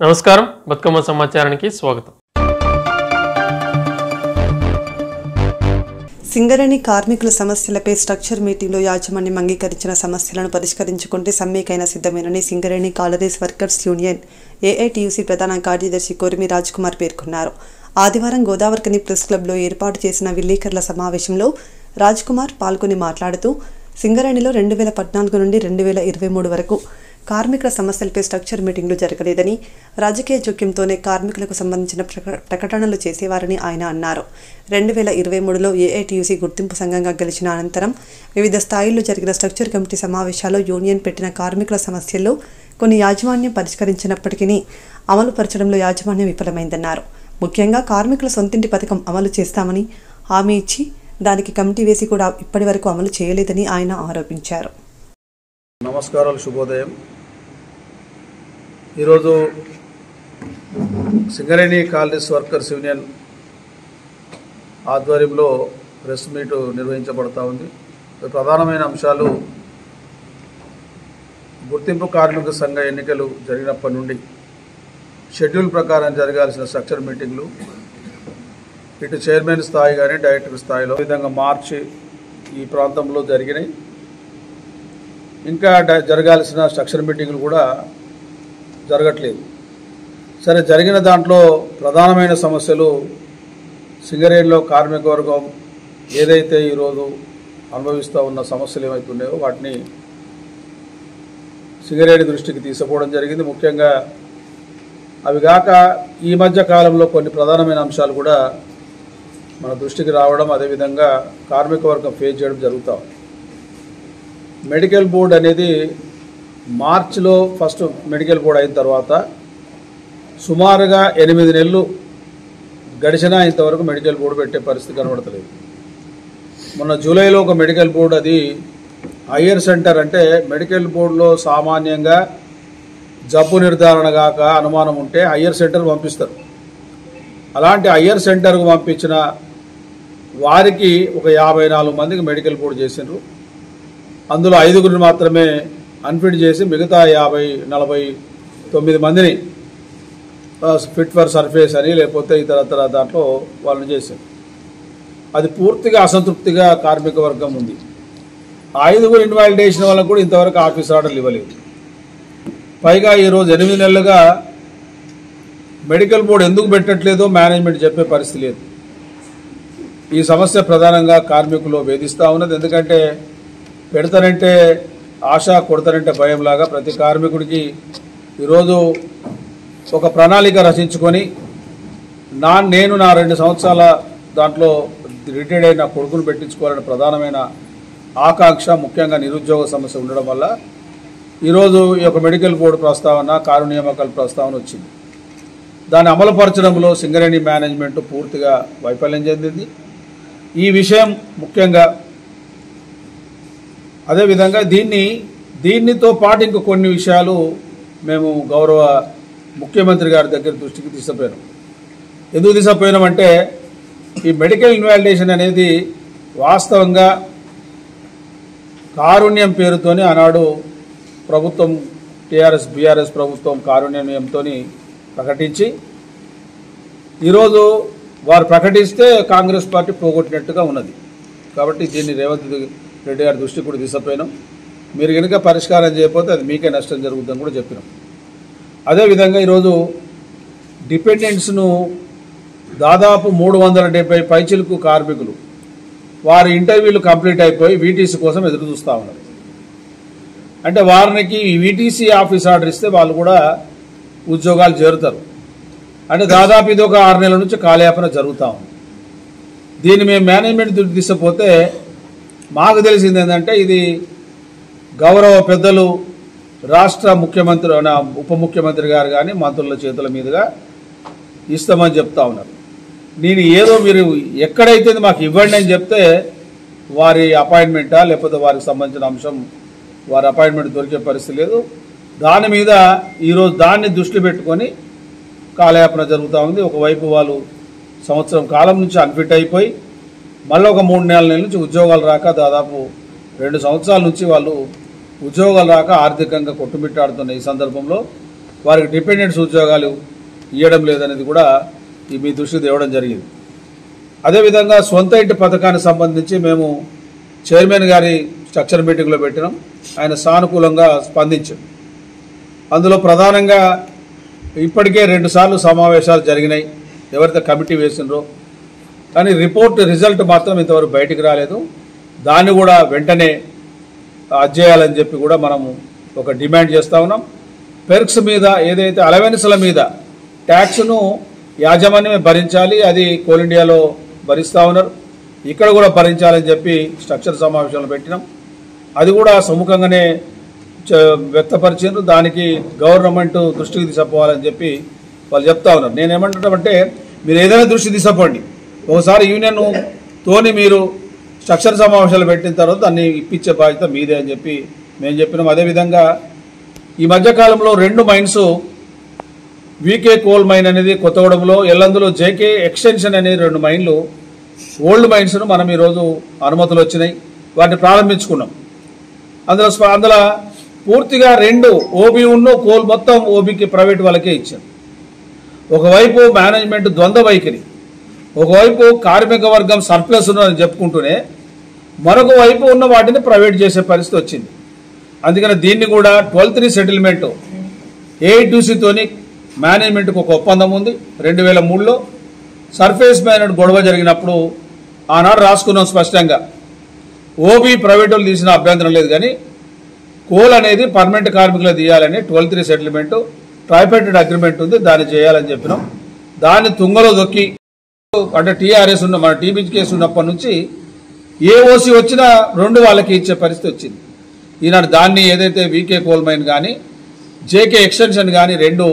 నమస్కారం బతుకమ్మ సమాచారానికి స్వాగతం. సింగరేణి కార్మికుల సమస్యలపై స్ట్రక్చర్ మీటింగ్లో యాజమాన్యం అంగీకరించిన సమస్యలను పరిష్కరించుకుంటే సమ్మెకైనా సిద్ధమేనని Singareni collieries workers union AITUC ప్రధాన కార్యదర్శి కొరిమి రాజ్ కుమార్ పేర్కొన్నారు. ఆదివారం గోదావరికని ప్రెస్ క్లబ్లో ఏర్పాటు చేసిన విలేకరుల సమావేశంలో రాజ్ కుమార్ పాల్గొని మాట్లాడుతూ సింగరేణిలో 2014 నుండి 2023 వరకు కార్మికుల సమస్యలపై స్ట్రక్చర్ మీటింగ్లు జరగలేదని, రాజకీయ జోక్యంతోనే కార్మికులకు సంబంధించిన ప్రకటనలు చేసేవారని ఆయన అన్నారు. 2023లో ఏఐటీయూసీ గుర్తింపు సంఘంగా గెలిచిన అనంతరం వివిధ స్థాయిల్లో జరిగిన స్ట్రక్చర్ కమిటీ సమావేశాల్లో యూనియన్ పెట్టిన కార్మికుల సమస్యల్లో కొన్ని యాజమాన్యం పరిష్కరించినప్పటికీ అమలు పరచడంలో యాజమాన్యం విఫలమైందన్నారు. ముఖ్యంగా కార్మికుల సొంతింటి పథకం అమలు చేస్తామని హామీ ఇచ్చి దానికి కమిటీ వేసి కూడా ఇప్పటి వరకు అమలు చేయలేదని ఆయన ఆరోపించారు. నమస్కారాలు, శుభోదయం. ఈరోజు సింగరేణి కాలరీస్ వర్కర్స్ యూనియన్ ఆధ్వర్యంలో ప్రెస్ మీట్ నిర్వహించబడతా ఉంది. ప్రధానమైన అంశాలు గుర్తింపు కార్మిక సంఘ ఎన్నికలు జరిగినప్పటి నుండి షెడ్యూల్ ప్రకారం జరగాల్సిన స్ట్రక్చర్ మీటింగ్లు ఇటు చైర్మన్ స్థాయి కానీ డైరెక్టర్ స్థాయిలో విధంగా మార్చి ఈ ప్రాంతంలో జరిగినాయి. ఇంకా జరగాల్సిన స్ట్రక్చర్ మీటింగ్లు కూడా జరగట్లేదు. సరే, జరిగిన దాంట్లో ప్రధానమైన సమస్యలు సింగరేణిలో కార్మిక వర్గం ఏదైతే ఈరోజు అనుభవిస్తూ ఉన్న సమస్యలు ఏమవుతున్నాయో వాటిని సింగరేణి దృష్టికి తీసుకుపోవడం జరిగింది. ముఖ్యంగా అవి కాక ఈ మధ్య కాలంలో కొన్ని ప్రధానమైన అంశాలు కూడా మన దృష్టికి రావడం, అదేవిధంగా కార్మిక వర్గం ఫేస్ చేయడం జరుగుతూ ఉంది. మెడికల్ బోర్డు అనేది మార్చిలో ఫస్ట్ మెడికల్ బోర్డు అయిన తర్వాత సుమారుగా 8 నెలలు గడిచినా ఇంతవరకు మెడికల్ బోర్డు పెట్టే పరిస్థితి కనబడతలేదు. మొన్న జూలైలో ఒక మెడికల్ బోర్డు, అది హయ్యర్ సెంటర్, అంటే మెడికల్ బోర్డులో సామాన్యంగా జబ్బు నిర్ధారణ కాక అనుమానం ఉంటే హయ్యర్ సెంటర్ పంపిస్తారు. అలాంటి హయ్యర్ సెంటర్కు పంపించిన వారికి ఒక 54 మందికి మెడికల్ బోర్డు చేసినారు. అందులో 5గురిని మాత్రమే అన్ఫిట్ చేసి మిగతా 49 మందిని ఫిట్ ఫర్ సర్ఫేస్ అని లేకపోతే ఇతరతర దాంట్లో వాళ్ళని చేశారు. అది పూర్తిగా అసంతృప్తిగా కార్మిక వర్గం ఉంది. 5గురు ఇన్వాలిడేషన్ వాళ్ళకు కూడా ఇంతవరకు ఆఫీస్ ఆర్డర్లు ఇవ్వలేదు. పైగా ఈరోజు 8 నెలలుగా మెడికల్ బోర్డు ఎందుకు పెట్టట్లేదో మేనేజ్మెంట్ చెప్పే పరిస్థితి లేదు. ఈ సమస్య ప్రధానంగా కార్మికులు వేధిస్తూ ఉన్నది. ఎందుకంటే పెడతానంటే ఆశ, కొడతానంటే భయంలాగా ప్రతి కార్మికుడికి ఈరోజు ఒక ప్రణాళిక రచించుకొని నేను నా 2 సంవత్సరాల దాంట్లో రిటైర్డ్ అయిన కొడుకును పెట్టించుకోవాలనే ప్రధానమైన ఆకాంక్ష, ముఖ్యంగా నిరుద్యోగ సమస్య ఉండడం వల్ల ఈరోజు ఈ యొక్క మెడికల్ బోర్డు ప్రస్తావన, కారు నియామకాల ప్రస్తావన వచ్చింది. దాన్ని అమలుపరచడంలో సింగరేణి మేనేజ్మెంట్ పూర్తిగా వైఫల్యం చెందింది. ఈ విషయం ముఖ్యంగా అదేవిధంగా దీనితో పాటు ఇంకో కొన్ని విషయాలు మేము గౌరవ ముఖ్యమంత్రి గారి దగ్గర దృష్టికి తీసుకుపోయాం. ఎందుకు తీసుకుపోయినామంటే ఈ మెడికల్ ఇన్వాలిడేషన్ అనేది వాస్తవంగా కారుణ్యం పేరుతోనే ఆనాడు ప్రభుత్వం, టీఆర్ఎస్ బీఆర్ఎస్ ప్రభుత్వం కారుణ్యంతో ప్రకటించి, ఈరోజు వారు ప్రకటిస్తే కాంగ్రెస్ పార్టీ పోగొట్టినట్టుగా ఉన్నది. కాబట్టి దీన్ని రేవంత్ రెడ్డి గారి దృష్టికి కూడా తీసుకుపోయినాం. మీరు కనుక పరిష్కారం చేయకపోతే అది మీకే నష్టం జరుగుతుందని కూడా చెప్పినాం. అదేవిధంగా ఈరోజు డిపెండెంట్స్ను దాదాపు 370 పైచిలకు కార్మికులు వారి ఇంటర్వ్యూలు కంప్లీట్ అయిపోయి వీటీసీ కోసం ఎదురు చూస్తూ ఉన్నారు. అంటే వారికి వీటీసీ ఆఫీస్ ఆర్డర్ ఇస్తే వాళ్ళు కూడా ఉద్యోగాలు చేరుతారు. అంటే దాదాపు ఇది ఒక 6 నెలల నుంచి కాలయాపన జరుగుతూ ఉంది. దీన్ని మేము మేనేజ్మెంట్ దృష్టికి తీసుకుపోతే మాకు తెలిసింది ఏంటంటే ఇది గౌరవ పెద్దలు రాష్ట్ర ముఖ్యమంత్రి, ఉప ముఖ్యమంత్రి గారు కానీ మంత్రుల చేతుల మీదుగా ఇస్తామని చెప్తా ఉన్నారు. నేను ఏదో మీరు ఎక్కడైతే మాకు ఇవ్వండి అని చెప్తే వారి అపాయింట్మెంటా లేకపోతే వారికి సంబంధించిన అంశం వారి అపాయింట్మెంట్ దొరికే పరిస్థితి లేదు. దాని మీద ఈరోజు దాన్ని దృష్టి పెట్టుకొని కాలయాపన జరుగుతూ ఉంది. ఒకవైపు వాళ్ళు సంవత్సరం కాలం నుంచి అన్ఫిట్ అయిపోయి మళ్ళీ ఒక 3 నెలల నుంచి ఉద్యోగాలు రాక దాదాపు 2 సంవత్సరాల నుంచి వాళ్ళు ఉద్యోగాలు రాక ఆర్థికంగా కొట్టుమిట్టాడుతున్న ఈ సందర్భంలో వారికి డిపెండెంట్స్ ఉద్యోగాలు ఇవ్వడం లేదనేది కూడా మీ దృష్టికి తేవడం జరిగింది. అదేవిధంగా సొంత ఇంటి పథకానికి సంబంధించి మేము చైర్మన్ గారి స్ట్రక్చర్ మీటింగ్లో పెట్టినాం. ఆయన సానుకూలంగా స్పందించారు. అందులో ప్రధానంగా ఇప్పటికే 2 సార్లు సమావేశాలు జరిగినాయి, ఎవరైతే కమిటీ వేసినరో, కానీ రిజల్ట్ మాత్రం ఇంతవరకు బయటికి రాలేదు. దాన్ని కూడా వెంటనే చేయాలని చెప్పి కూడా మనము ఒక డిమాండ్ చేస్తూ ఉన్నాం. పెర్క్స్ మీద ఏదైతే అలవెన్స్ల మీద ట్యాక్స్ను యాజమాన్యమే భరించాలి, అది కోల్ ఇండియాలో భరిస్తూ ఉన్నారు, ఇక్కడ కూడా భరించాలని చెప్పి స్ట్రక్చర్ సమావేశంలో పెట్టినాం. అది కూడా సుముఖంగానే వ్యక్తపరిచారు. దానికి గవర్నమెంట్ దృష్టికి తీసుకుపోవాలని చెప్పి వాళ్ళు చెప్తా ఉన్నారు. నేనేమంటున్నామంటే మీరు ఏదైనా దృష్టి తీసుకుపోండి, ఒకసారి యూనియన్ తోని మీరు స్ట్రక్చర్ సమావేశాలు పెట్టిన తర్వాత దాన్ని ఇప్పించే బాధ్యత మీదే అని చెప్పి మేము చెప్పినాం. అదేవిధంగా ఈ మధ్యకాలంలో 2 మైన్స్, వీకే కోల్ మైన్ అనేది కొత్తగూడెంలో, ఎల్లందులో జేకే ఎక్స్టెన్షన్ అనేది 2 మైన్లు ఓల్డ్ మైన్స్ను మనం ఈరోజు అనుమతులు వచ్చినాయి, వాటిని ప్రారంభించుకున్నాం. అందులో పూర్తిగా 2 ఓబీ కోల్ మొత్తం ఓబీకి ప్రైవేట్ వాళ్ళకే ఇచ్చారు. ఒకవైపు మేనేజ్మెంట్ ద్వంద్వ వైఖరి, ఒకవైపు కార్మిక వర్గం సర్ప్లస్ ఉన్నదని చెప్పుకుంటూనే మరొక వైపు ఉన్న వాటిని ప్రైవేట్ చేసే పరిస్థితి వచ్చింది. అందుకని దీన్ని కూడా 12-3 సెటిల్మెంట్ ఏఐటీసీతోని మేనేజ్మెంట్కి ఒక ఒప్పందం ఉంది. 2003లో సర్ఫేస్ మైన్ గొడవ జరిగినప్పుడు ఆనాడు రాసుకున్నాం స్పష్టంగా, ఓబీ ప్రైవేట్ వాళ్ళు తీసిన అభ్యంతరం లేదు, కానీ కోల్ అనేది పర్మనెంట్ కార్మికులు తీయాలని 12-3 సెటిల్మెంట్ ట్రైపార్టైట్ అగ్రిమెంట్ ఉంది, దాన్ని చేయాలని చెప్పినాం. దాన్ని తుంగలో దొక్కి, అంటే టీఆర్ఎస్ ఉన్న మన టీబీ కేసు ఉన్నప్పటి నుంచి ఏఓసీ వచ్చినా 2 వాళ్ళకి ఇచ్చే పరిస్థితి వచ్చింది. ఈనాడు దాన్ని ఏదైతే వీకే కోల్ మైన్ కానీ జేకే ఎక్స్టెన్షన్ కానీ 2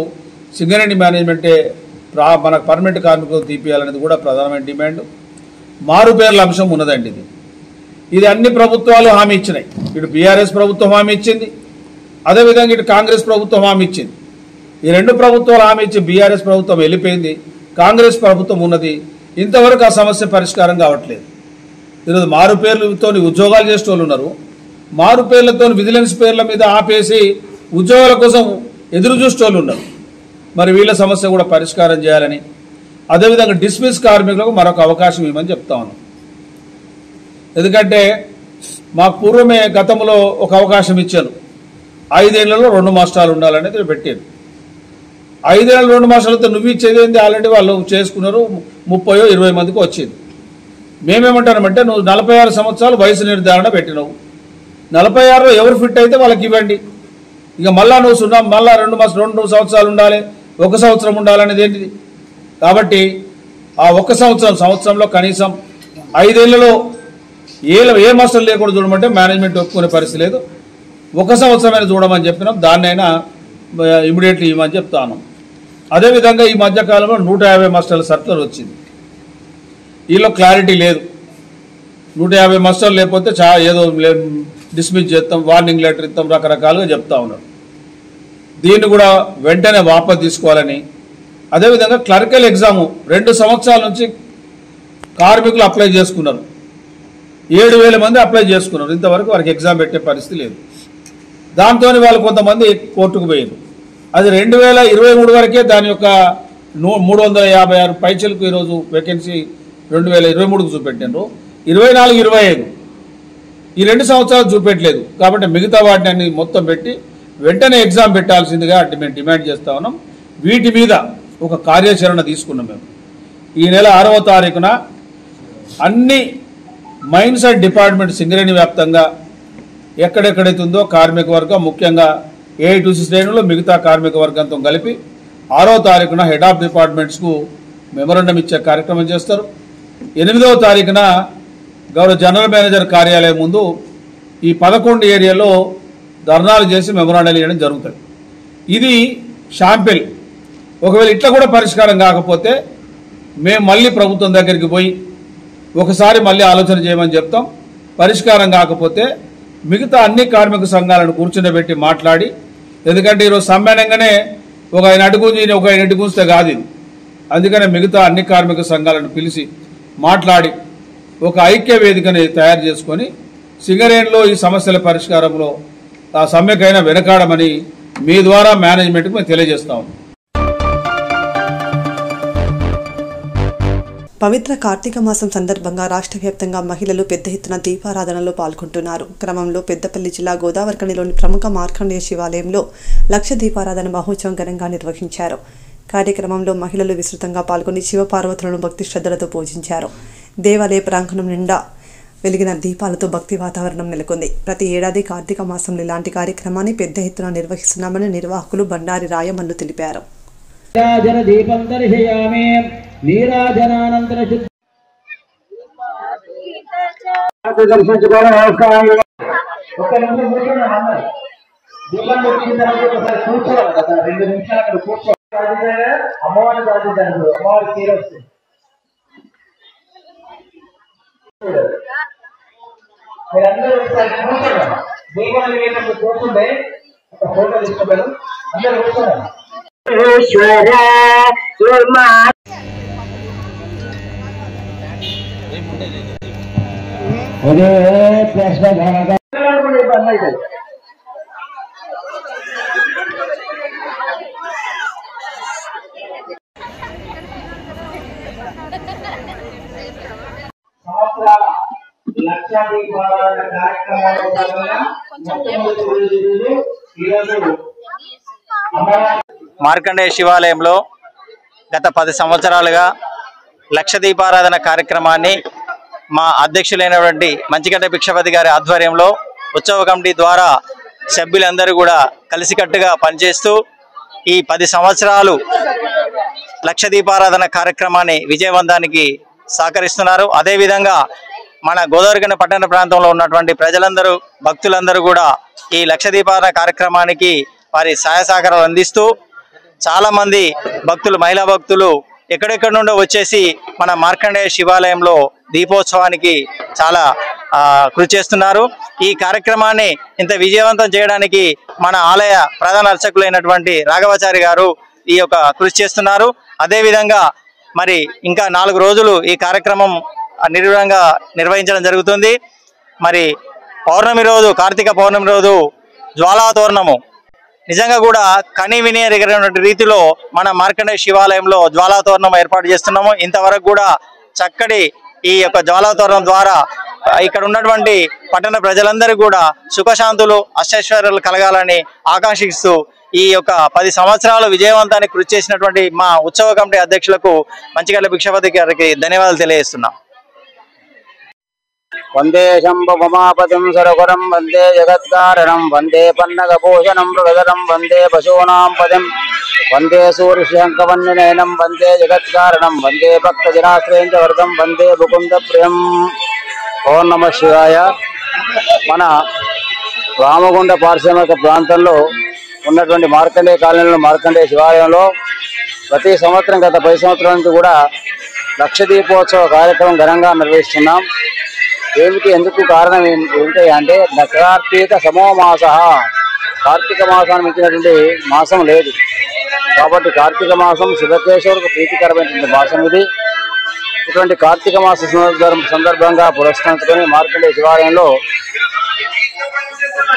సింగరేణి మేనేజ్మెంటే మనకు పర్మనెంట్ కార్మికులు తీపియాలనేది కూడా ప్రధానమైన డిమాండ్. మారుపేర్ల అంశం ఉన్నదండి. ఇది అన్ని ప్రభుత్వాలు హామీ ఇచ్చినాయి. ఇటు బీఆర్ఎస్ ప్రభుత్వం హామీ ఇచ్చింది, అదేవిధంగా ఇటు కాంగ్రెస్ ప్రభుత్వం హామీ ఇచ్చింది. ఈ 2 ప్రభుత్వాలు హామీ ఇచ్చి బీఆర్ఎస్ ప్రభుత్వం వెళ్ళిపోయింది, కాంగ్రెస్ ప్రభుత్వం ఉన్నది. ఇంతవరకు ఆ సమస్య పరిష్కారం కావట్లేదు. ఈరోజు మారు పేర్లతో ఉద్యోగాలు చేసే వాళ్ళు ఉన్నారు, మారు పేర్లతో విజిలెన్స్ పేర్ల మీద ఆపేసి ఉద్యోగాల కోసం ఎదురు చూసే వాళ్ళు ఉన్నారు. మరి వీళ్ళ సమస్య కూడా పరిష్కారం చేయాలని, అదేవిధంగా డిస్మిస్ కార్మికులకు మరొక అవకాశం ఇవ్వమని చెప్తా ఉన్నాం. ఎందుకంటే మాకు పూర్వమే గతంలో ఒక అవకాశం ఇచ్చాను, 5 ఏళ్లలో 2 మాస్టర్లు ఉండాలనేది పెట్టారు. 5 ఏళ్ళు 2 మాస్టర్లతో నువ్వు ఇచ్చేది ఏంది, ఆల్రెడీ వాళ్ళు చేసుకున్నారు, 30-20 మందికి వచ్చింది. మేమేమంటామంటే నువ్వు 46 సంవత్సరాలు వయసు నిర్ధారణ పెట్టినావు, 46లో ఎవరు ఫిట్ అయితే వాళ్ళకి ఇవ్వండి. ఇక మళ్ళా నువ్వు మళ్ళా 2 సంవత్సరాలు ఉండాలి, 1 సంవత్సరం ఉండాలనేది ఏంటిది? కాబట్టి ఆ 1 సంవత్సరంలో కనీసం 5 ఏళ్లలో ఏ మాస్టర్ లేకుండా చూడమంటే మేనేజ్మెంట్ ఒప్పుకునే పరిస్థితి లేదు. 1 సంవత్సరమైనా చూడమని చెప్పినాం, దాన్నైనా ఇమీడియట్లీ ఇవ్వమని చెప్తాను. అదేవిధంగా ఈ మధ్యకాలంలో 150 మాస్టర్ల సర్కులర్ వచ్చింది. వీళ్ళలో క్లారిటీ లేదు. 150 మాస్టర్లు లేకపోతే ఏదో డిస్మిస్ చేస్తాం, వార్నింగ్ లెటర్ ఇస్తాం, రకరకాలుగా చెప్తా ఉన్నారు. దీన్ని కూడా వెంటనే వాపసు తీసుకోవాలని, అదేవిధంగా క్లరికల్ ఎగ్జాము 2 సంవత్సరాల నుంచి కార్మికులు అప్లై చేసుకున్నారు, 7,000 మంది అప్లై చేసుకున్నారు. ఇంతవరకు వారికి ఎగ్జామ్ పెట్టే పరిస్థితి లేదు. దాంతో వాళ్ళు కొంతమంది కోర్టుకు పోయారు. అది 2023 వరకే దాని యొక్క 356 పైచలకు ఈరోజు వేకెన్సీ 2023కు చూపెట్టారు. 24-25 ఈ 2 సంవత్సరాలు చూపెట్టలేదు. కాబట్టి మిగతా వాటిని మొత్తం పెట్టి వెంటనే ఎగ్జామ్ పెట్టాల్సిందిగా మేము డిమాండ్ చేస్తా ఉన్నాం. వీటి మీద ఒక కార్యాచరణ తీసుకున్నాం. మేము ఈ నెల 6వ తారీఖున అన్ని మైన్స్ అండ్ డిపార్ట్మెంట్ సింగరేణి వ్యాప్తంగా ఎక్కడెక్కడైతే ఉందో కార్మిక వర్గం, ముఖ్యంగా ఏఐటీసీ శ్రేణులు మిగతా కార్మిక వర్గంతో కలిపి 6వ తారీఖున హెడ్ ఆఫ్ డిపార్ట్మెంట్స్కు మెమోరాండం ఇచ్చే కార్యక్రమం చేస్తారు. 8వ తారీఖున గౌరవ జనరల్ మేనేజర్ కార్యాలయం ముందు ఈ 11 ఏరియాలో ధర్నాలు చేసి మెమోరాండాలు ఇవ్వడం జరుగుతుంది. ఇది షాంపిల్. ఒకవేళ ఇట్లా కూడా పరిష్కారం కాకపోతే మేము మళ్ళీ ప్రభుత్వం దగ్గరికి పోయి ఒకసారి మళ్ళీ ఆలోచన చేయమని చెప్తాం. పరిష్కారం కాకపోతే మిగతా అన్ని కార్మిక సంఘాలను కూర్చుండబెట్టి మాట్లాడి, ఎందుకంటే ఈరోజు సమ్మేళనంగానే ఒక ఆయన అడుగుంది ఒక ఆయన అడుగుస్తే కాదు ఇది. అందుకనే మిగతా అన్ని కార్మిక సంఘాలను పిలిచి మాట్లాడి ఒక ఐక్య వేదికని తయారు చేసుకొని సింగరేణిలో ఈ సమస్యల పరిష్కారంలో ఆ సమ్మెకైనా వెనకాడమని మీ ద్వారా మేనేజ్మెంట్కి మేము తెలియజేస్తాం. పవిత్ర కార్తీక మాసం సందర్భంగా రాష్ట్ర వ్యాప్తంగా మహిళలు పెద్ద ఎత్తున దీపారాధనలో పాల్గొంటున్నారు. క్రమంలో పెద్దపల్లి జిల్లా గోదావరిఖనిలోని ప్రముఖ మార్కండేయ శివాలయంలో లక్ష దీపారాధన మహోత్సవం ఘనంగా నిర్వహించారు. కార్యక్రమంలో మహిళలు విస్తృతంగా పాల్గొని శివపార్వతులను భక్తి శ్రద్ధలతో పూజించారు. దేవాలయ ప్రాంగణం నిండా వెలిగిన దీపాలతో భక్తి వాతావరణం నెలకొంది. ప్రతి ఏడాది కార్తీక మాసంలో ఇలాంటి కార్యక్రమాన్ని పెద్ద ఎత్తున నిర్వహిస్తున్నామని నిర్వాహకులు బండారి రాయమల్లు తెలిపారు. అమ్మవారిని దాచుతాను, అమ్మవారి తీరు వస్తుంది. మీరందరూ ఒకసారి కూర్చోండి. దీపావళి వేసినప్పుడు కూర్చుంటే ఒక ఫోటో తీసుకోగలరు. అందరూ కూర్చోండి. సంవత్సరాల లక్ష దీపారాధన కార్యక్రమాల్లో భాగంగా మార్కండేయ శివాలయంలో గత 10 సంవత్సరాలుగా లక్ష దీపారాధన కార్యక్రమాన్ని మా అధ్యక్షులైనటువంటి మంచిగడ్డ భిక్షపతి గారి ఆధ్వర్యంలో ఉత్సవ కమిటీ ద్వారా సభ్యులందరూ కూడా కలిసికట్టుగా పనిచేస్తూ ఈ 10 సంవత్సరాలు లక్ష దీపారాధన కార్యక్రమాన్ని విజయవంతానికి సహకరిస్తున్నారు. అదేవిధంగా మన గోదావరిఖని పట్టణ ప్రాంతంలో ఉన్నటువంటి ప్రజలందరూ భక్తులందరూ కూడా ఈ లక్ష దీపారాధన కార్యక్రమానికి వారి సహాయ సహకారాలు అందిస్తూ చాలామంది భక్తులు, మహిళా భక్తులు ఎక్కడెక్కడి నుండో వచ్చేసి మన మార్కండేయ శివాలయంలో దీపోత్సవానికి చాలా కృషి చేస్తున్నారు. ఈ కార్యక్రమాన్ని ఇంత విజయవంతం చేయడానికి మన ఆలయ ప్రధాన అర్చకులైనటువంటి రాఘవాచారి గారు ఈ యొక్క కృషి చేస్తున్నారు. అదేవిధంగా మరి ఇంకా 4 రోజులు ఈ కార్యక్రమం నిర్విఘ్నంగా నిర్వహించడం జరుగుతుంది. మరి పౌర్ణమి రోజు, కార్తీక పౌర్ణమి రోజు జ్వాలాతోరణము నిజంగా కూడా కని విని ఎరిగినటువంటి రీతిలో మన మార్కండేయ శివాలయంలో జ్వాలాతోరణం ఏర్పాటు చేస్తున్నాము. ఇంతవరకు కూడా చక్కటి ఈ యొక్క జ్వాలాతోరణం ద్వారా ఇక్కడ ఉన్నటువంటి పట్టణ ప్రజలందరూ కూడా సుఖశాంతులు, అష్టైశ్వర్యాలు కలగాలని ఆకాంక్షిస్తూ ఈ యొక్క 10 సంవత్సరాలు విజయవంతానికి కృషి చేసినటువంటి మా ఉత్సవ కమిటీ అధ్యక్షులకు మంచిగడ్డ భిక్షపతి గారికి ధన్యవాదాలు తెలియజేస్తున్నాం. వందే శంభుమాపతిం సరగురం వందే జగత్కారణం వందే పన్నగభూషణం మృగధరం వందే పశూనాం పదం వందే సూర్యశంఖవన్యనయనం వందే జగత్కారణం వందే భక్తజనాశ్రయం చ వరదం వందే ముకుంద ప్రియం. ఓం నమః శివాయ. మన రామగుండ పారిశ్రామిక ప్రాంతంలో ఉన్నటువంటి మార్కండేయ కాలనీలో మార్కండేయ శివాలయంలో ప్రతి సంవత్సరం గత 10 సంవత్సరాల నుంచి కూడా లక్ష దీపోత్సవ కార్యక్రమం ఘనంగా నిర్వహిస్తున్నాం. ఎందుకు కారణం ఏంటి అంటే కార్తీక సమోమాస, కార్తీక మాసాన్ని మించినటువంటి మాసం లేదు కాబట్టి కార్తీక మాసం శివకేశ్వరులకు ప్రీతికరమైనటువంటి మాసం ఇది. ఇటువంటి కార్తీక మాస సందర్భంగా పురస్కరించుకొని మార్కండేయ శివాలయంలో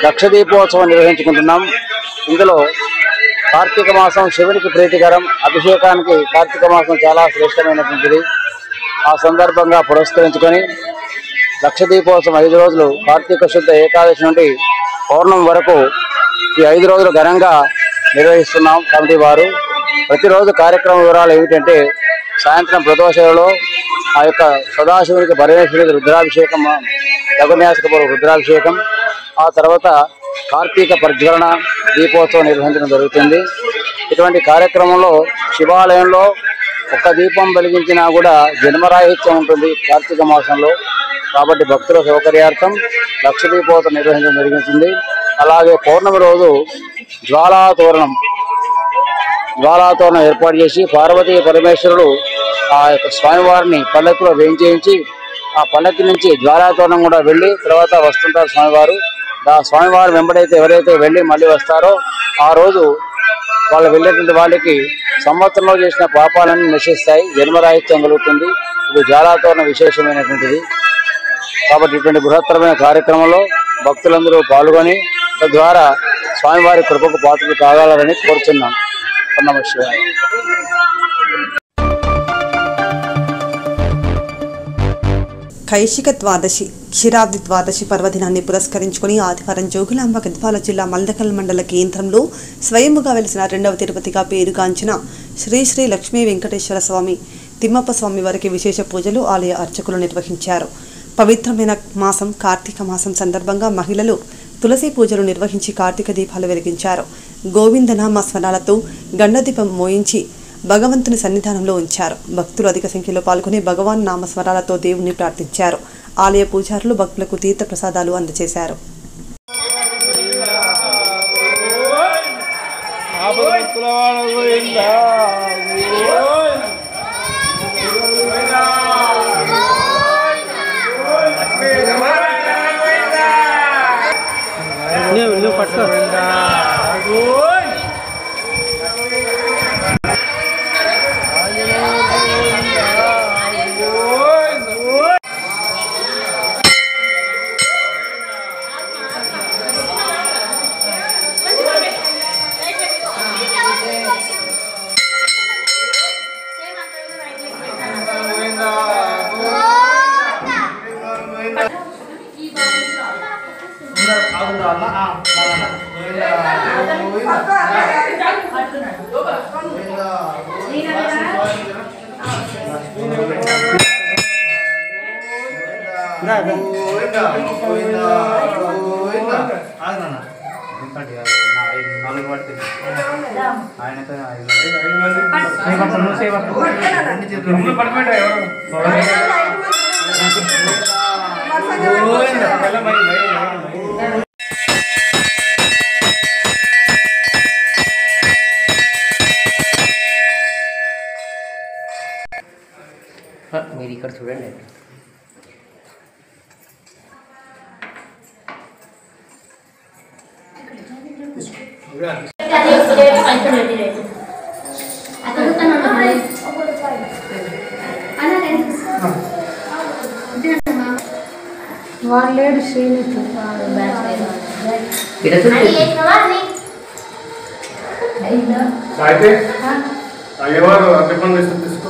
లక్ష దీపోత్సవం నిర్వహించుకుంటున్నాం. ఇందులో కార్తీక మాసం శివునికి ప్రీతికరం, అభిషేకానికి కార్తీక మాసం చాలా శ్రేష్టమైనటువంటిది. ఆ సందర్భంగా పురస్కరించుకొని లక్ష దీపోత్సవం 5 రోజులు కార్తీక శుద్ధ ఏకాదశి నుండి పౌర్ణమి వరకు ఈ 5 రోజులు ఘనంగా నిర్వహిస్తున్నాం కమిటీ వారు. ప్రతిరోజు కార్యక్రమ వివరాలు ఏమిటంటే సాయంత్రం ప్రదోషలో ఆ యొక్క సదాశివునికి పరమేశ్వరుడికి రుద్రాభిషేకం, లఘున్యాసకపూర్వ రుద్రాభిషేకం, ఆ తర్వాత కార్తీక ప్రజ్వలన దీపోత్సవం నిర్వహించడం జరుగుతుంది. ఇటువంటి కార్యక్రమంలో శివాలయంలో ఒక్క దీపం వెలిగించినా కూడా జన్మరాహిత్యం ఉంటుంది కార్తీక మాసంలో. కాబట్టి భక్తుల సౌకర్యార్థం లక్ష దీపోత్సవం నిర్వహించడం జరుగుతుంది. అలాగే పౌర్ణమి రోజు జ్వాలాతోరణం ఏర్పాటు చేసి పార్వతీ పరమేశ్వరుడు ఆ యొక్క స్వామివారిని పల్లకిలో వేయించేయించి ఆ పల్లకి నుంచి జ్వాలాతోరణం కూడా వెళ్ళి తర్వాత వస్తుంటారు స్వామివారు. ఆ స్వామివారు వెంబడైతే ఎవరైతే వెళ్ళి మళ్ళీ వస్తారో ఆ రోజు వాళ్ళు వెళ్ళేటువంటి వాళ్ళకి సంవత్సరంలో చేసిన పాపాలన్నీ నశిస్తాయి, జన్మరాహిత్యం కలుగుతుంది. ఇది జ్వాలాతోరణం విశేషమైనటువంటిది. కాబట్టి ఇటువంటి బృహత్తరమైన కార్యక్రమంలో భక్తులందరూ పాల్గొని తద్వారా స్వామివారి కృపకు పాత్రలు కావాలని కోరుచున్నాం. నమః శివాయ. కైశిక ద్వాదశి క్షీరాబ్ది ద్వాదశి పర్వదినాన్ని పురస్కరించుకుని ఆదివారం జోగులాంబ గద్వాల జిల్లా మల్దకల్ మండల కేంద్రంలో స్వయంగా వెలిసిన రెండవ తిరుపతిగా పేరుగాంచిన శ్రీ శ్రీ లక్ష్మీ వెంకటేశ్వర స్వామి తిమ్మప్ప స్వామి వారికి విశేష పూజలు ఆలయ అర్చకులు నిర్వహించారు. పవిత్రమైన మాసం కార్తీక మాసం సందర్భంగా మహిళలు తులసి పూజలు నిర్వహించి కార్తీక దీపాలు వెలిగించారు. గోవిందనామ స్మరణలతో గండదీపం మోయించి భగవంతుని సన్నిధానంలో ఉంచారు. భక్తులు అధిక సంఖ్యలో పాల్గొని భగవాన్ నామస్మరాలతో దేవుణ్ణి ప్రార్థించారు. ఆలయ పూజారులు భక్తులకు తీర్థ ప్రసాదాలు అందజేశారు. మీరు ఇక్కడ చూడండి. వాళ్ళేడు శ్రీనిధి అయ్యేవారు అడ్డపండు తీసుకో.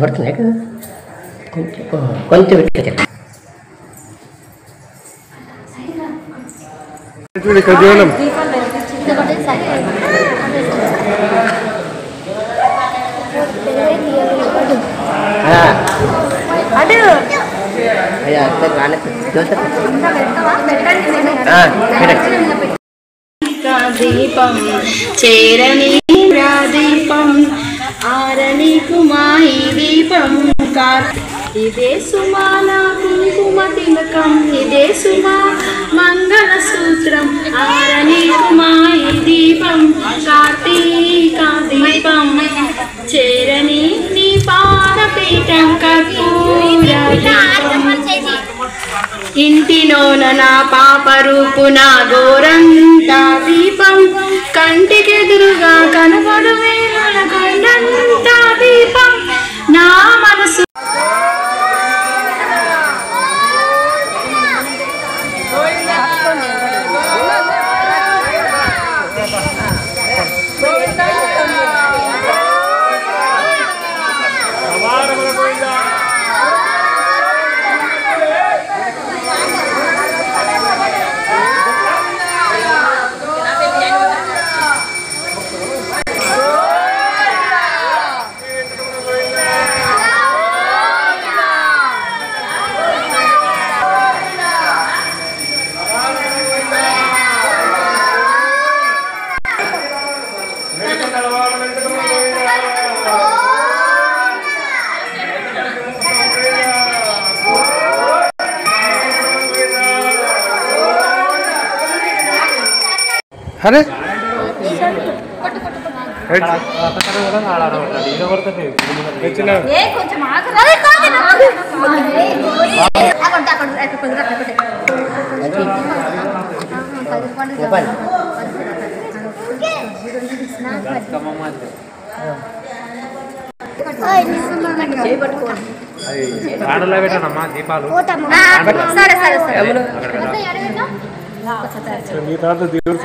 పడుతున్నాయి కదా కొంచెం పెట్టారు. దీపం చేరని దీపం ఆరని కుమాయి దీపం ఇదే సుమాల కుంకుమ తిలకం ఇదే సుమా మంగళ సూత్రం ఆరని కుమాయి దీపం కార్తీక దీపం చేరని నీ పాదపీఠం కర్పూర ఇంటిలోన నా పాప రూపున గోరంత దీపం కంటికెదురుగా కనబడు వేళ కొండంత దీపం నా మనసు అరే పెట్టానమ్మా దీపాలు మీ తర్వాత దేవుడు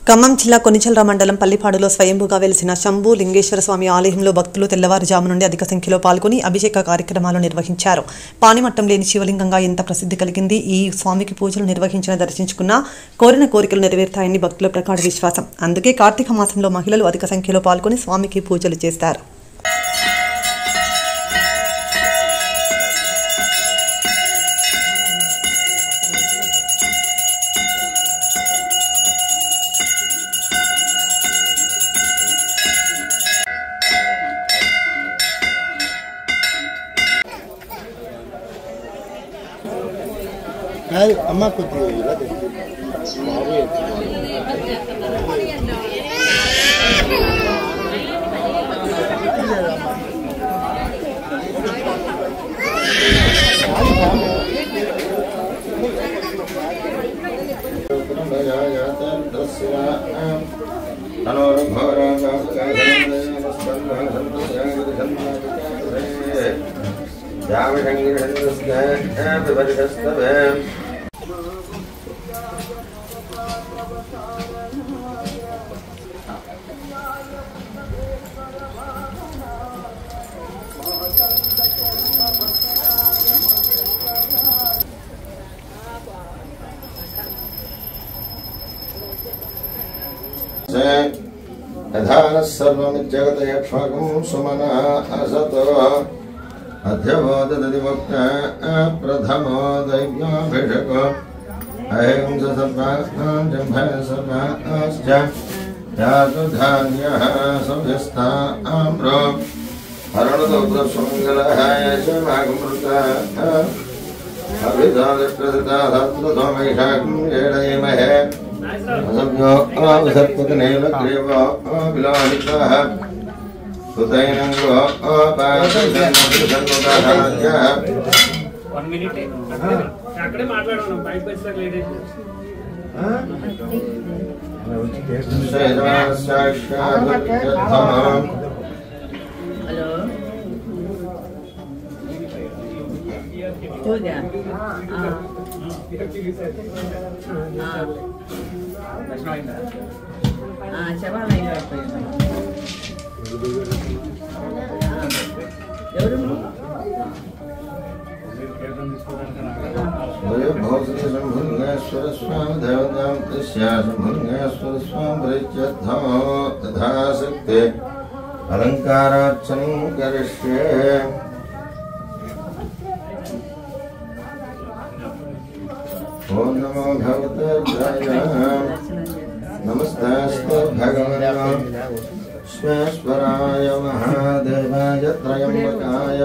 ఖమ్మం జిల్లా కొనిచెల్ర మండలం పల్లిపాడులో స్వయంభూగా వెలిసిన శంభు లింగేశ్వర స్వామి ఆలయంలో భక్తులు తెల్లవారుజాము నుండి అధిక సంఖ్యలో పాల్గొని అభిషేక కార్యక్రమాలు నిర్వహించారు. పానిమట్టం లేని శివలింగంగా ఎంత ప్రసిద్ధి కలిగింది. ఈ స్వామికి పూజలు నిర్వహించిన దర్శించుకున్న కోరిన కోరికలు నెరవేరుతాయని భక్తుల ప్రగాఢ విశ్వాసం. అందుకే కార్తీక మాసంలో మహిళలు అధిక సంఖ్యలో పాల్గొని స్వామికి పూజలు చేస్తారు. అమ్మ కొద్దిగా सर्वमिज्जगत यक्ष्मकं सुमना असतो अध्यवोदति वक्त प्रथमो दैव्याभिषको अहिंस सर्वाः सर्वाश्च यातु धान्यः सव्यस्ताम्रो हरणतो प्रसुमङ्गलः यशमागमृतः अभिधादप्रदता धत्ततो महिषाकं येडयमहे असभ्यो अवसर्पतनेलग्रीवो विलाहितः सुतैनङ्गो अपायसन्नुतः 1 minute అక్కడే మాట్లాడను బైక్ బస్సులకు లేట్ हेलो हो गया चबा भूषणेश्वर स्वामी देवतां तस्याशंभुलिंगेश्वर स्वामी परिच्यद्धो तथा शक्ते अलंकारार्चनं करिष्ये ओम नमो भगवते नमस्ते भगवते श्वेश्वराय महादेवाय त्रयंबकाय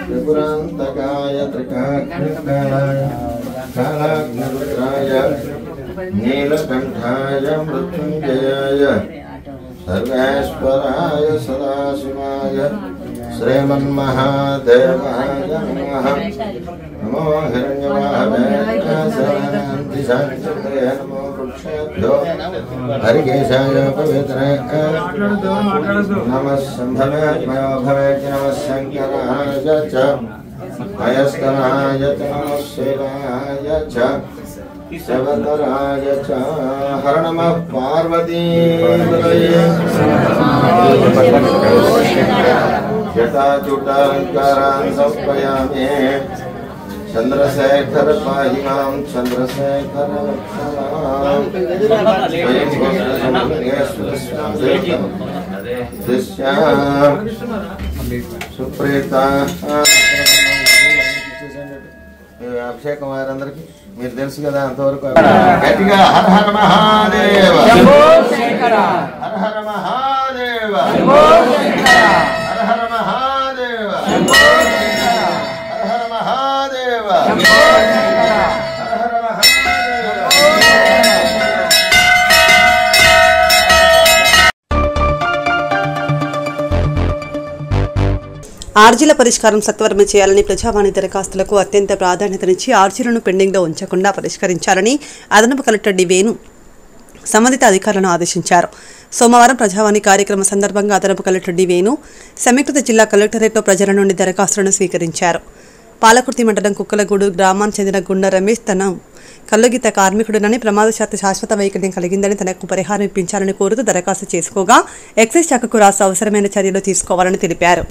त्रिपुरान्तकाय त्रिकाग्निकालाय कालाग्निरुद्राय नीलकण्ठाय मृत्युञ्जयाय सर्वेश्वराय सदाशिवाय श्रीमन्महादेवाय नमः नमो हिरण्यवाहवे नमो वृक्षेभ्यो हरिकेशाय पवित्रे नमः शम्भवे भवे नमः शङ्कराय च मयस्कराय च नमः शिवाय च शवतराय च हर नमः पार्वती जटाजुटालङ्कारान् समर्पयामि चंद्रशेखर पाहि मां चंद्रशेखर सुप्रीता అభిషేకం వారందరికీ మీరు తెలుసు కదా అంతవరకు గట్టిగా హర హర మహాదేవ హర హర మహాదేవ హర హర మహాదేవ హర హర మహాదేవ ఆర్జీల పరిష్కారం సత్వరమే చేయాలని ప్రజావాణి దరఖాస్తులకు అత్యంత ప్రాధాన్యతనిచ్చి ఆర్జీలను పెండింగ్లో ఉంచకుండా పరిష్కరించాలని అదనపు కలెక్టర్ డి వేణు సంబంధిత అధికారులను ఆదేశించారు. సోమవారం ప్రజావాణి కార్యక్రమం సందర్భంగా అదనపు కలెక్టర్ డి వేణు సమీకృత జిల్లా కలెక్టరేట్లో ప్రజల నుండి దరఖాస్తులను స్వీకరించారు. పాలకుర్తి మండలం కుక్కలగూడు గ్రామానికి చెందిన గుండ రమేష్ తన కల్లుగీత కార్మికుడినని ప్రమాదశాత్తు శాశ్వత వైకల్యం కలిగిందని తనకు పరిహారం ఇప్పించాలని కోరుతూ దరఖాస్తు చేసుకోగా ఎక్సైజ్ శాఖకు రాష్ట్ర అవసరమైన చర్యలు తీసుకోవాలని తెలిపారు.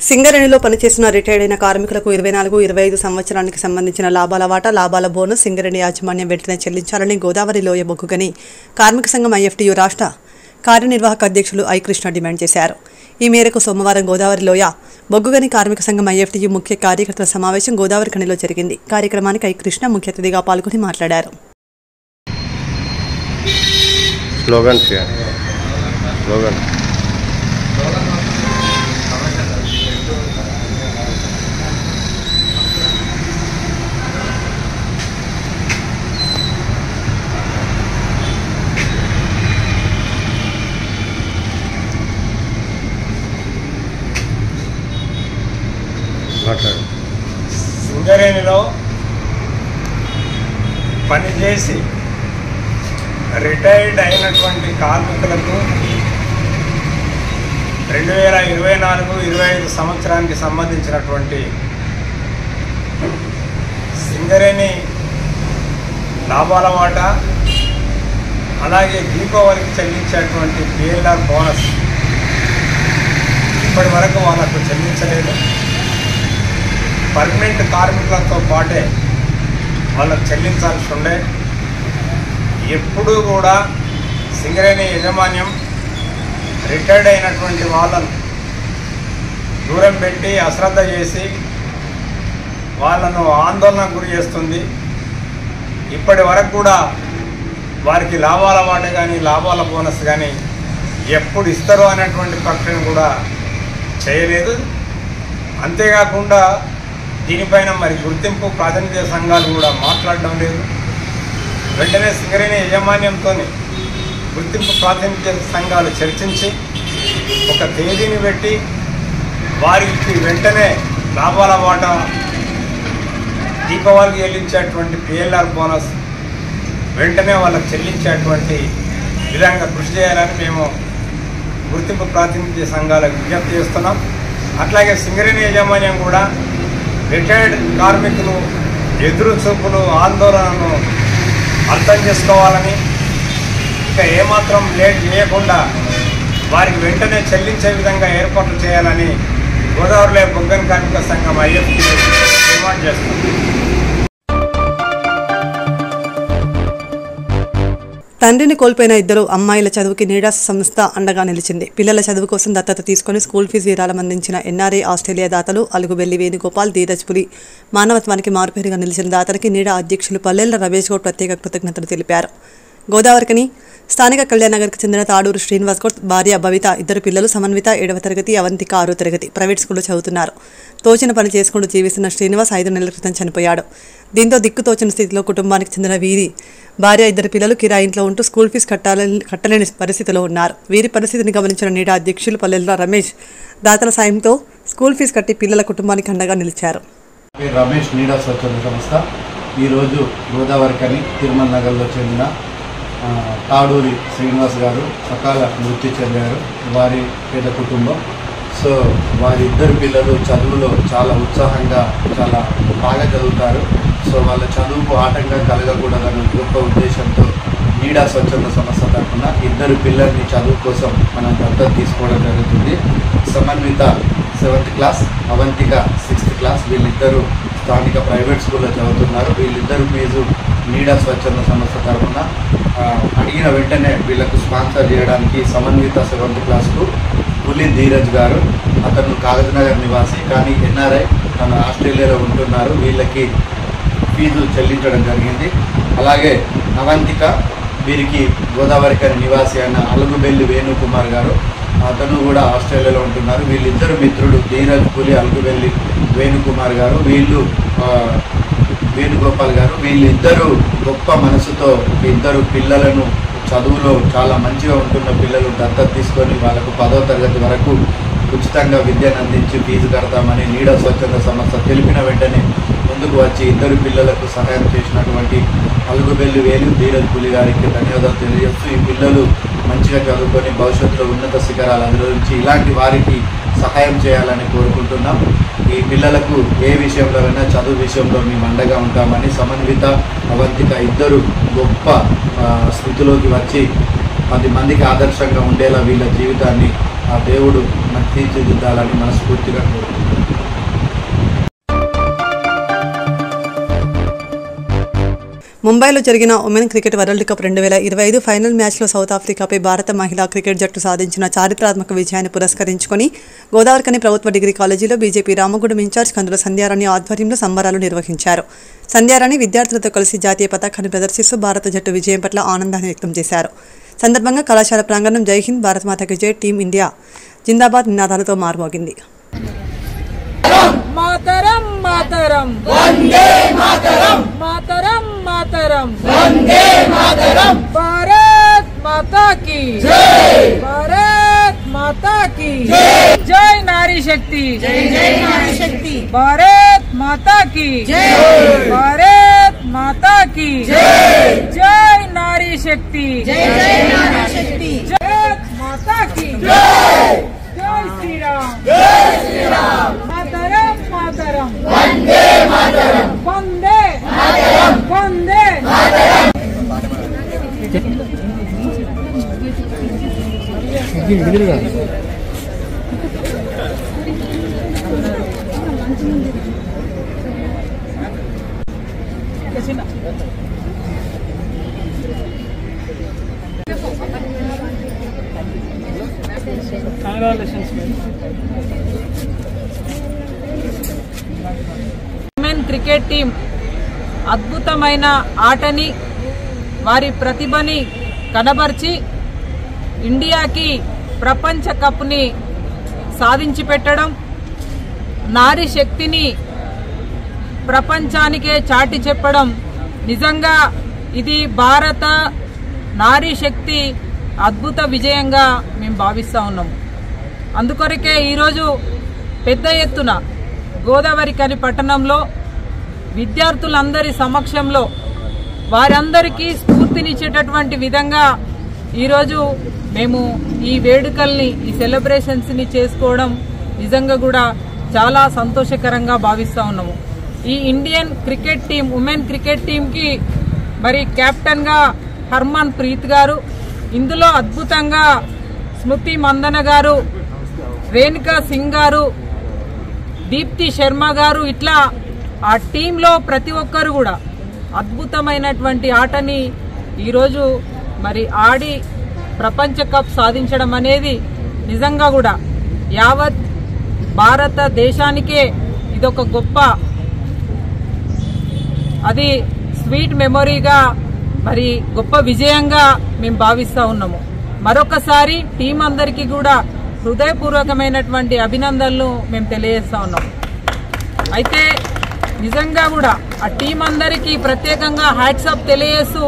సింగరేణిలో పనిచేసిన రిటైర్డ్ అయిన కార్మికులకు 24-25 సంవత్సరానికి సంబంధించిన లాభాల వాటా లాభాల బోనస్ సింగరేణి యాజమాన్యం వెంటనే చెల్లించాలని గోదావరి లోయ బొగ్గుగని కార్మిక సంఘం ఐఎఫ్టీయూ రాష్ట్ర కార్యనిర్వాహక అధ్యక్షులు ఐ కృష్ణ డిమాండ్ చేశారు. ఈ మేరకు సోమవారం గోదావరి లోయ బొగ్గుగని కార్మిక సంఘం ఐఎఫ్టీయూ ముఖ్య కార్యకర్తల సమావేశం గోదావరి ఖనిలో జరిగింది. కార్యక్రమానికి ఐ కృష్ణ ముఖ్య అతిథిగా పాల్గొని మాట్లాడారు. సింగరేణిలో పనిచేసి రిటైర్డ్ అయినటువంటి కార్మికులకు 2024-25 సంవత్సరానికి సంబంధించినటువంటి సింగరేణి లాభాల వాటా అలాగే దీపావళికి చెల్లించేటువంటి పిఎల్ఆర్ బోనస్ ఇప్పటి వరకు వాళ్ళకు చెల్లించలేదు. పర్మనెంట్ కార్మికులతో పాటే వాళ్ళకు చెల్లించాల్సి ఉండే. ఎప్పుడూ కూడా సింగరేణి యాజమాన్యం రిటైర్డ్ అయినటువంటి వాళ్ళను దూరం పెట్టి అశ్రద్ధ చేసి వాళ్ళను ఆందోళనకు గురి చేస్తుంది. ఇప్పటి వరకు కూడా వారికి లాభాల వాట కానీ లాభాల బోనస్ కానీ ఎప్పుడు ఇస్తారో అనేటువంటి ప్రకటన కూడా చేయలేదు. అంతేకాకుండా దీనిపైన మరి గుర్తింపు ప్రాతినిధ్య సంఘాలు కూడా మాట్లాడడం లేదు. వెంటనే సింగరేణి యాజమాన్యంతో గుర్తింపు ప్రాతినిధ్య సంఘాలు చర్చించి ఒక తేదీని పెట్టి వారికి వెంటనే లాభాల వాటా దీపావళికి చెల్లించేటువంటి పిఎల్ఆర్ బోనస్ వెంటనే వాళ్ళకి చెల్లించేటువంటి విధంగా కృషి చేయాలని మేము గుర్తింపు ప్రాతినిధ్య సంఘాలకు విజ్ఞప్తి చేస్తున్నాం. అట్లాగే సింగరేణి యాజమాన్యం కూడా రిటైర్డ్ కార్మికులు ఎదురు చూపులు ఆందోళనను అర్థం చేసుకోవాలని, ఇక ఏమాత్రం లేట్ చేయకుండా వారికి వెంటనే చెల్లించే విధంగా ఏర్పాట్లు చేయాలని గోదావరిలో బొగ్గని కార్మిక సంఘం ఐఎఫ్టీ డిమాండ్ చేస్తుంది. తండ్రిని కోల్పోయిన ఇద్దరు అమ్మాయిల చదువుకి నీడా సంస్థ అండగా నిలిచింది. పిల్లల చదువు కోసం దత్తత తీసుకుని స్కూల్ ఫీజు విరాళం అందించిన ఎన్ఆర్ఐ ఆస్ట్రేలియా దాతలు అలుగుబెల్లి వేణుగోపాల్, ధీరజ్ పులి మానవత్వానికి మారుపేరుగా నిలిచిన దాతలకి నీడా అధ్యక్షులు పల్లెల రమేష్ గౌడ్ ప్రత్యేక కృతజ్ఞతలు తెలిపారు. గోదావరికని స్థానిక కళ్యాణనగర్కి చెందిన తాడూరు శ్రీనివాస్ గౌడ్ భార్య భవిత, ఇద్దరు పిల్లలు సమన్విత 7వ తరగతి, అవంతిక 6వ తరగతి ప్రైవేట్ స్కూల్లో చదువుతున్నారు. తోచిన పని చేసుకుంటూ జీవిస్తున్న శ్రీనివాస్ 5 నెలల క్రితం చనిపోయాడు. దీంతో దిక్కుతోచిన స్థితిలో కుటుంబానికి చెందిన వీరి భార్య, ఇద్దరు పిల్లలు కిరాయి ఇంట్లో ఉంటూ స్కూల్ ఫీజు కట్టలేని పరిస్థితిలో ఉన్నారు. వీరి పరిస్థితిని గమనించిన నీడా అధ్యక్షులు పల్లెల రమేష్ దాతల సాయంతో స్కూల్ ఫీజు కట్టి పిల్లల కుటుంబానికి అండగా నిలిచారు. రమేష్ నీడా స్వచ్ఛంద సంస్థ ఈరోజు గోదావరికని తిరుమల నగర్లో చెందిన తాడూరి శ్రీనివాస్ గారు సకాల మృతి చెందారు. వారి పేద కుటుంబం. సో వారి ఇద్దరు పిల్లలు చదువులో చాలా ఉత్సాహంగా చాలా బాగా చదువుతారు. సో వాళ్ళ చదువుకు ఆటంకం కలగకూడదన్న గొప్ప ఉద్దేశంతో నీడా స్వచ్ఛంద సంస్థ తరఫున ఇద్దరు పిల్లల్ని చదువు కోసం మనం దత్తత తీసుకోవడం జరుగుతుంది. సమన్విత 7th class, Avantika 6th class. వీళ్ళిద్దరూ స్థానిక ప్రైవేట్ స్కూల్లో చదువుతున్నారు. వీళ్ళిద్దరు ఫీజు నీడా స్వచ్ఛంద సంస్థ తరఫున అడిగిన వెంటనే వీళ్ళకు స్పాన్సర్ చేయడానికి సమన్విత 7th క్లాస్కు పులి ధీరజ్ గారు, అతను కాగజ్నగర్ నివాసి కానీ ఎన్ఆర్ఐ, తను ఆస్ట్రేలియాలో ఉంటున్నారు. వీళ్ళకి ఫీజు చెల్లించడం జరిగింది. అలాగే అవంతిక, వీరికి గోదావరికని నివాసి అయిన అలుగుబెల్లి వేణుకుమార్ గారు, అతను కూడా ఆస్ట్రేలియాలో ఉంటున్నారు. వీళ్ళిద్దరు మిత్రుడు ధీరజ్ పులి, అలుగుబెల్లి వేణుకుమార్ గారు, వీళ్ళు వేణుగోపాల్ గారు. వీళ్ళిద్దరూ గొప్ప మనసుతో ఇద్దరు పిల్లలను చదువులో చాలా మంచిగా ఉంటున్న పిల్లలు దత్తత తీసుకొని వాళ్ళకు 10వ తరగతి వరకు ఉచితంగా విద్యను అందించి ఫీజు కడతామని నీడా స్వచ్ఛంద సంస్థ తెలిపిన వెంటనే ముందుకు వచ్చి ఇద్దరు పిల్లలకు సహాయం చేసినటువంటి అలుగుబెల్లి వేలు, ధీరజ్ పులి గారికి ధన్యవాదాలు తెలియజేస్తూ ఈ పిల్లలు మంచిగా చదువుకొని భవిష్యత్తులో ఉన్నత శిఖరాలు అధిరోహించి ఇలాంటి వారికి సహాయం చేయాలని కోరుకుంటున్నాం. ఈ పిల్లలకు ఏ విషయంలో అయినా చదువు విషయంలో మేము అండగా ఉంటామని సమన్విత, అవంతిక ఇద్దరు గొప్ప స్థితిలోకి వచ్చి 10 మందికి ఆదర్శంగా ఉండేలా వీళ్ళ జీవితాన్ని ఆ దేవుడు మనకు తీర్చిదిద్దాలని మనస్ఫూర్తిగా కోరుకుంటున్నాం. ముంబైలో జరిగిన women cricket world cup 2025 final మ్యాచ్లో సౌత్ ఆఫ్రికాపై భారత మహిళా క్రికెట్ జట్టు సాధించిన చారిత్రాత్మక విజయాన్ని పురస్కరించుకొని గోదావరికని ప్రభుత్వ డిగ్రీ కాలేజీలో బీజేపీ రామగుండం ఇన్ఛార్జ్ కందుల సంధ్యారాణి ఆధ్వర్యంలో సంబరాలు నిర్వహించారు. సంధ్యారాణి విద్యార్థులతో కలిసి జాతీయ పతాకాన్ని ప్రదర్శిస్తూ భారత జట్టు విజయం పట్ల ఆనందాన్ని వ్యక్తం చేశారు. సందర్భంగా కళాశాల ప్రాంగణం జై హింద్, భారత్ మాతకి జై, టీం ఇండియా జిందాబాద్ నినాదాలతో మారుమోగింది. మాతరం మాతరం వందే మాతరం, మాతరం మాతరం వందే మాతరం, భారత్ మాతా की జై, భారత్ మాతా की జై, జై నారీ శక్తి, జై జై నారీ శక్తి, భారత్ మాతా की జై, భారత్ మాతా की జై, జై నారీ శక్తి, జై జై నారీ శక్తి, భారత్ మాతా की జై, జై శ్రీరామ్, జై శ్రీరామ్, మాతరం మాతరం Vande Mataram, Vande Mataram, Vande Mataram. Women cricket team అద్భుతమైన ఆటని, వారి ప్రతిభని కనబర్చి ఇండియాకి ప్రపంచ కప్ని సాధించి పెట్టడం, నారీ శక్తిని ప్రపంచానికే చాటి చెప్పడం, నిజంగా ఇది భారత నారీ శక్తి అద్భుత విజయంగా మేము భావిస్తూ ఉన్నాము. అందుకొరకే ఈరోజు పెద్ద ఎత్తున గోదావరికని పట్టణంలో విద్యార్థులందరి సమక్షంలో వారందరికీ స్ఫూర్తినిచ్చేటటువంటి విధంగా ఈరోజు మేము ఈ వేడుకల్ని, ఈ సెలబ్రేషన్స్ని చేసుకోవడం నిజంగా కూడా చాలా సంతోషకరంగా భావిస్తూ ఉన్నాము. ఈ Indian cricket team, women cricket టీంకి మరి కెప్టెన్గా హర్మన్ ప్రీత్ గారు, ఇందులో అద్భుతంగా స్మృతి మందన గారు, రేణుకా సింగ్ గారు, దీప్తి శర్మ గారు, ఇట్లా ఆ టీంలో ప్రతి ఒక్కరు కూడా అద్భుతమైనటువంటి ఆటని ఈరోజు మరి ఆడి ప్రపంచ కప్ సాధించడం అనేది నిజంగా కూడా యావత్ భారతదేశానికే ఇదొక గొప్ప అది స్వీట్ మెమొరీగా మరి గొప్ప విజయంగా మేము భావిస్తూ ఉన్నాము. మరొకసారి టీం అందరికీ కూడా హృదయపూర్వకమైనటువంటి అభినందనలు మేము తెలియజేస్తా ఉన్నాము. అయితే నిజంగా కూడా ఆ టీం అందరికీ ప్రత్యేకంగా హ్యాట్సాప్ తెలియజేస్తూ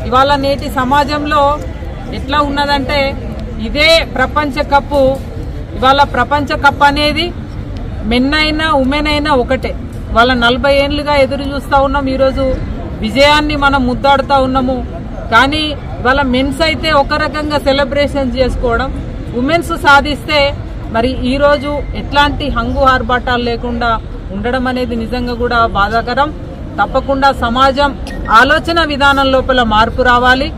ఇవాళ నేటి సమాజంలో ఎట్లా ఉన్నదంటే ఇదే ప్రపంచ కప్పు. ఇవాళ ప్రపంచ కప్ అనేది మెన్ అయినా ఉమెన్ అయినా ఒకటే. ఇవాళ 40 ఏళ్ళుగా ఎదురు చూస్తూ ఉన్నాం. ఈరోజు విజయాన్ని మనం ముద్దాడుతూ ఉన్నాము. కానీ ఇవాళ మెన్స్ అయితే ఒక రకంగా సెలబ్రేషన్ చేసుకోవడం, ఉమెన్స్ సాధిస్తే మరి ఈరోజు ఎట్లాంటి హంగు ఆర్భాటాలు లేకుండా ఉండడం అనేది నిజంగా కూడా బాధాకరం. తప్పకుండా సమాజం ఆలోచన విధానం లోపల మార్పు రావాలి.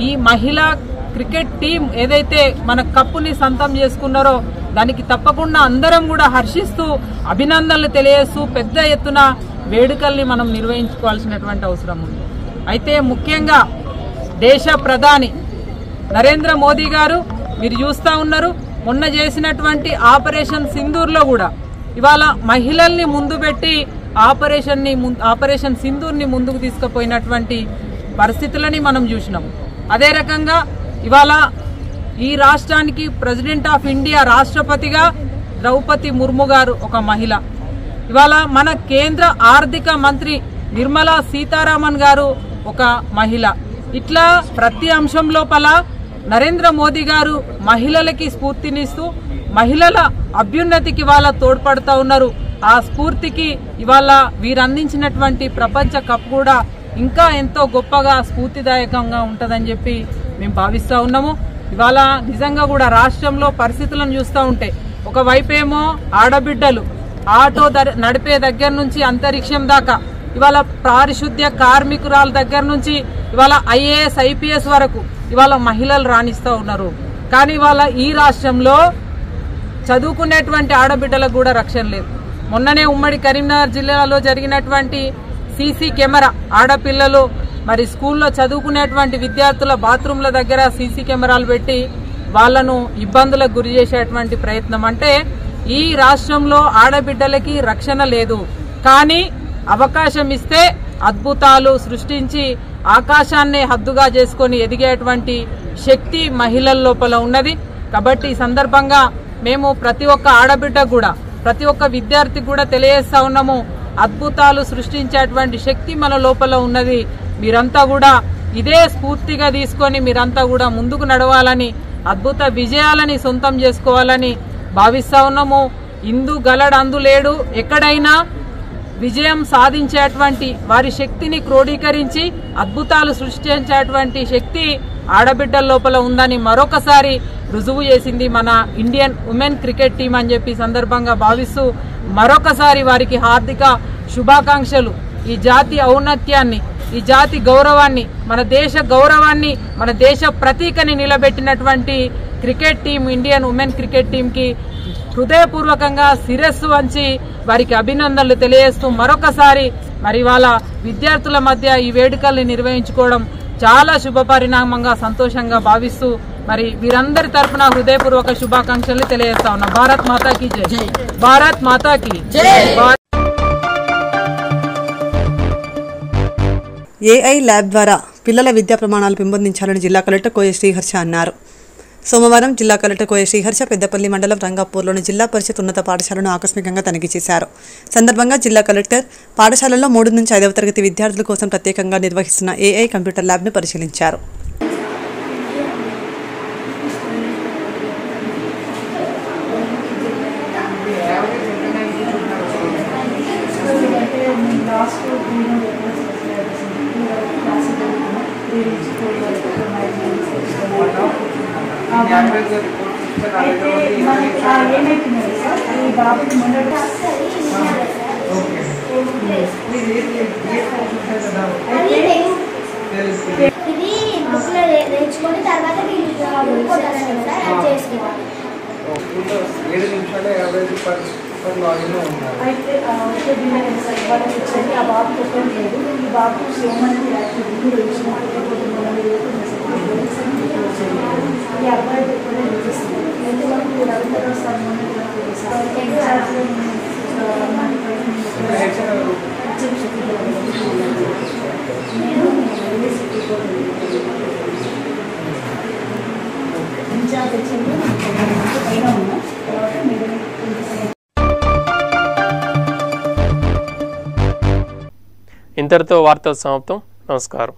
ఈ మహిళా క్రికెట్ టీం ఏదైతే మన కప్పుని సొంతం చేసుకున్నారో దానికి తప్పకుండా అందరం కూడా హర్షిస్తూ అభినందనలు తెలియజేస్తూ పెద్ద ఎత్తున వేడుకల్ని మనం నిర్వహించుకోవాల్సినటువంటి అవసరం ఉంది. అయితే ముఖ్యంగా దేశ ప్రధాని నరేంద్ర మోదీ గారు మీరు చూస్తూ ఉన్నారు, మొన్న చేసినటువంటి ఆపరేషన్ సింధూర్లో కూడా ఇవాళ మహిళల్ని ముందు పెట్టి ఆపరేషన్ సింధూర్ని ముందుకు తీసుకుపోయినటువంటి పరిస్థితులని మనం చూసినాం. అదే రకంగా ఇవాళ ఈ రాష్ట్రానికి ప్రెసిడెంట్ ఆఫ్ ఇండియా రాష్ట్రపతిగా ద్రౌపది ముర్ము గారు ఒక మహిళ. ఇవాళ మన కేంద్ర ఆర్థిక మంత్రి నిర్మలా సీతారామన్ గారు ఒక మహిళ. ఇట్లా ప్రతి అంశం లోపల నరేంద్ర మోదీ గారు మహిళలకి స్ఫూర్తినిస్తూ మహిళల అభ్యున్నతికి ఇవాళ తోడ్పడుతూ ఉన్నారు. ఆ స్ఫూర్తికి ఇవాళ వీరందించినటువంటి ప్రపంచ కప్ కూడా ఇంకా ఎంతో గొప్పగా స్ఫూర్తిదాయకంగా ఉంటుందని చెప్పి మేము భావిస్తూ ఉన్నాము. ఇవాళ నిజంగా కూడా రాష్ట్రంలో పరిస్థితులను చూస్తూ ఉంటే ఒకవైపేమో ఆడబిడ్డలు ఆటో నడిపే దగ్గర నుంచి అంతరిక్షం దాకా, ఇవాళ పారిశుద్ధ్య కార్మికురాల దగ్గర నుంచి ఇవాళ ఐఏఎస్ ఐపీఎస్ వరకు ఇవాళ మహిళలు రాణిస్తూ ఉన్నారు. కానీ ఇవాళ ఈ రాష్ట్రంలో చదువుకునేటువంటి ఆడబిడ్డలకు కూడా రక్షణ లేదు. మొన్ననే ఉమ్మడి కరీంనగర్ జిల్లాలో జరిగినటువంటి సీసీ కెమెరా ఆడపిల్లలు మరి స్కూల్లో చదువుకునేటువంటి విద్యార్థుల బాత్రూంల దగ్గర సీసీ కెమెరాలు పెట్టి వాళ్లను ఇబ్బందులకు గురి చేసేటువంటి ప్రయత్నం. అంటే ఈ రాష్ట్రంలో ఆడబిడ్డలకి రక్షణ లేదు. కానీ అవకాశం ఇస్తే అద్భుతాలు సృష్టించి ఆకాశాన్నే హద్దుగా చేసుకొని ఎదిగేటువంటి శక్తి మహిళల లోపల ఉన్నది. కాబట్టి ఈ సందర్భంగా మేము ప్రతి ఒక్క ఆడబిడ్డ కూడా ప్రతి ఒక్క విద్యార్థి కూడా తెలియజేస్తా ఉన్నాము, అద్భుతాలు సృష్టించేటువంటి శక్తి మన లోపల ఉన్నది. మీరంతా కూడా ఇదే స్ఫూర్తిగా తీసుకొని మీరంతా కూడా ముందుకు నడవాలని, అద్భుత విజయాలని సొంతం చేసుకోవాలని భావిస్తా ఉన్నాము. ఇందు గలడందు లేడు, ఎక్కడైనా విజయం సాధించేటువంటి వారి శక్తిని క్రోడీకరించి అద్భుతాలు సృష్టించేటువంటి శక్తి ఆడబిడ్డల లోపల ఉందని మరొకసారి రుజువు చేసింది మన ఇండియన్ ఉమెన్ క్రికెట్ టీం అని చెప్పి సందర్భంగా భావిస్తూ మరొకసారి వారికి హార్దిక శుభాకాంక్షలు. ఈ జాతి ఔన్నత్యాన్ని, ఈ జాతి గౌరవాన్ని, మన దేశ గౌరవాన్ని, మన దేశ ప్రతీకని నిలబెట్టినటువంటి cricket team Indian women cricket టీంకి హృదయపూర్వకంగా శిరస్సు వంచి వారికి అభినందనలు తెలియజేస్తూ మరొకసారి మరి వాళ్ళ విద్యార్థుల మధ్య ఈ వేడుకల్ని నిర్వహించుకోవడం చాలా శుభపరిణామంగా సంతోషంగా భావిస్తూ మరి వీరందరి తరఫున హృదయపూర్వక శుభాకాంక్షలు తెలియజేస్తా ఉన్నా. భారత్ మాతాకి జై, భారత్ మాతాకి జై. ఏఐ ల్యాబ్ ద్వారా పిల్లల విద్యా ప్రమాణాలు పెంపొందించాలని జిల్లా కలెక్టర్ కోయ శ్రీహర్ష అన్నారు. సోమవారం జిల్లా కలెక్టర్ కోయ శ్రీహర్ష పెద్దపల్లి మండలం రంగాపూర్లోని జిల్లా పరిషత్ ఉన్నత పాఠశాలను ఆకస్మికంగా తనిఖీ చేశారు. సందర్భంగా జిల్లా కలెక్టర్ పాఠశాలలో 3 నుంచి 5వ తరగతి విద్యార్థుల కోసం ప్రత్యేకంగా నిర్వహిస్తున్న ఏఐ కంప్యూటర్ ల్యాబ్ను పరిశీలించారు. ఇది బుక్ లో నేర్చుకొని తర్వాత ఇది అయితే ఓకే డిన్నర్ సార్ వాళ్ళకి వచ్చేది ఆ బాబు చెప్పడం లేదు ఈ బాబు సోమని యాక్టివిటీ ఈ అబ్బాయి కూడా చూపిస్తుంది అయితే మనకు రవీంద్ర సార్ ఇంతటితో వార్తలు సమాప్తం. నమస్కారం.